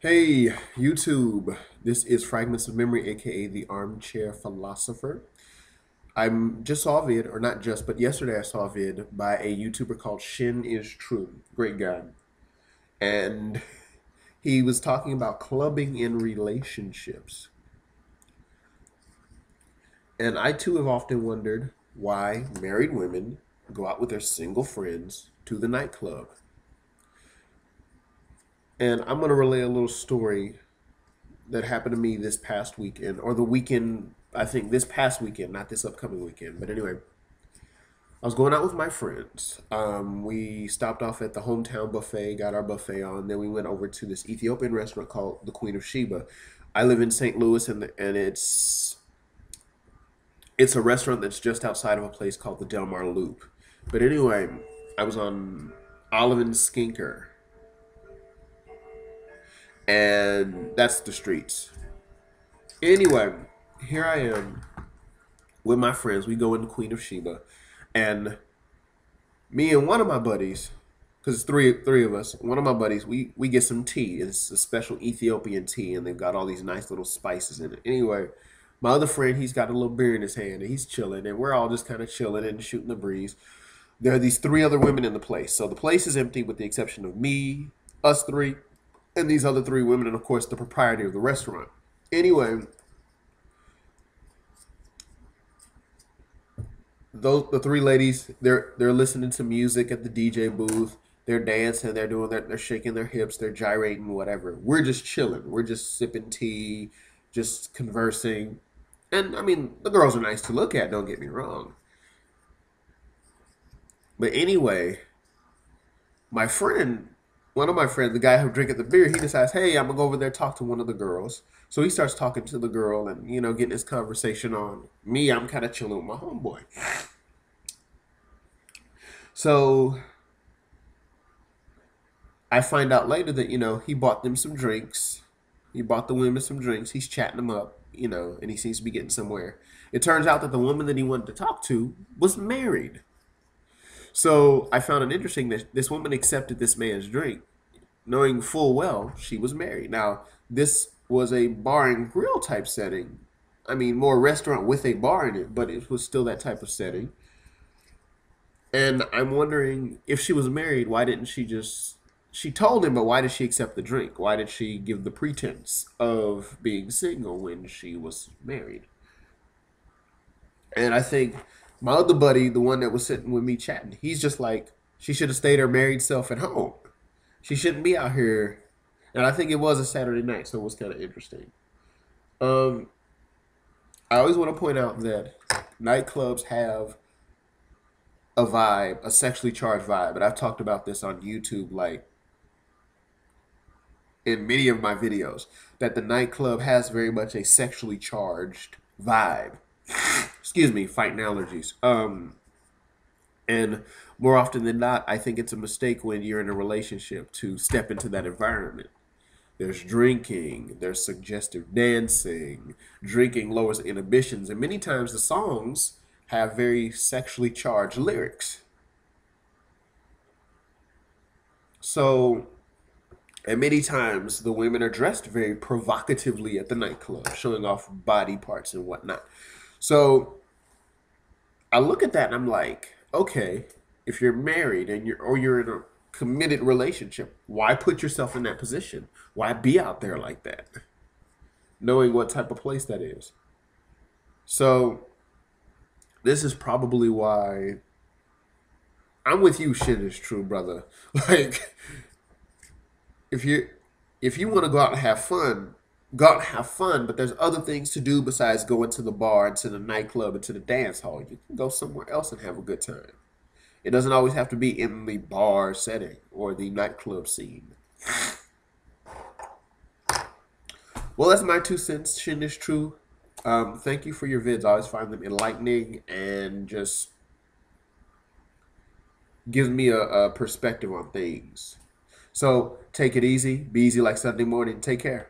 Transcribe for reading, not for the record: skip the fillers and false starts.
Hey, YouTube. This is Fragments of Memory, aka the Armchair Philosopher. I'm just saw a vid, or not just, but yesterday I saw a vid by a YouTuber called ShinIsTrue. Great guy. And he was talking about clubbing in relationships. And I too have often wondered why married women go out with their single friends to the nightclub. And I'm going to relay a little story that happened to me this past weekend, or the weekend, I think this past weekend, not this upcoming weekend. But anyway, I was going out with my friends. We stopped off at the hometown buffet, got our buffet on. Then we went over to this Ethiopian restaurant called the Queen of Sheba. I live in St. Louis, and it's a restaurant that's just outside of a place called the Del Mar Loop. But anyway, I was on Olive and Skinker, and that's the streets. Anyway, here I am with my friends. We go into Queen of Sheba, and me and one of my buddies, because it's three of us, one of my buddies, we get some tea. It's a special Ethiopian tea, and they've got all these nice little spices in it. Anyway, my other friend, he's got a little beer in his hand, and he's chilling, and we're all just kind of chilling and shooting the breeze. There are these three other women in the place, so the place is empty with the exception of me, us three, and these other three women, and of course the proprietor of the restaurant. Anyway, the three ladies, they're listening to music at the DJ booth. They're dancing, they're shaking their hips, they're gyrating, whatever. We're just chilling. We're just sipping tea, just conversing. And I mean, the girls are nice to look at, don't get me wrong. But anyway, my friend, one of my friends, the guy who drinking the beer, he decides, hey, I'm gonna go over there talk to one of the girls. So he starts talking to the girl and getting his conversation on. Me, I'm kind of chilling with my homeboy. So I find out later that, he bought them some drinks. He bought the women some drinks. He's chatting them up, and he seems to be getting somewhere. It turns out that the woman that he wanted to talk to was married. So I found it interesting that this woman accepted this man's drink, knowing full well she was married. Now, this was a bar and grill type setting. I mean, more restaurant with a bar in it, but it was still that type of setting. And I'm wondering if she was married, why didn't she just. She told him, but why did she accept the drink? Why did she give the pretense of being single when she was married? And I think my other buddy, the one that was sitting with me chatting, he's just like, she should have stayed her married self at home. She shouldn't be out here. And I think it was a Saturday night, so it was kind of interesting. Um, I always want to point out that nightclubs have a vibe, a sexually charged vibe. And I've talked about this on YouTube, like in many of my videos, that the nightclub has very much a sexually charged vibe. Excuse me, fighting allergies. And more often than not, I think it's a mistake when you're in a relationship to step into that environment. There's drinking, there's suggestive dancing. Drinking lowers inhibitions, and many times the songs have very sexually charged lyrics. So, and many times the women are dressed very provocatively at the nightclub, showing off body parts and whatnot. So I look at that and I'm like, okay, if you're married and you're in a committed relationship, why put yourself in that position? Why be out there like that, knowing what type of place that is? So this is probably why I'm with you. Shit is true, brother. Like, if you if you want to go out and have fun, go out and have fun. But there's other things to do besides going to the bar and to the nightclub and to the dance hall. You can go somewhere else and have a good time. It doesn't always have to be in the bar setting or the nightclub scene. Well, that's my 2 cents. Shin is true. Thank you for your vids. I always find them enlightening and just gives me a perspective on things. So take it easy. Be easy like Sunday morning. Take care.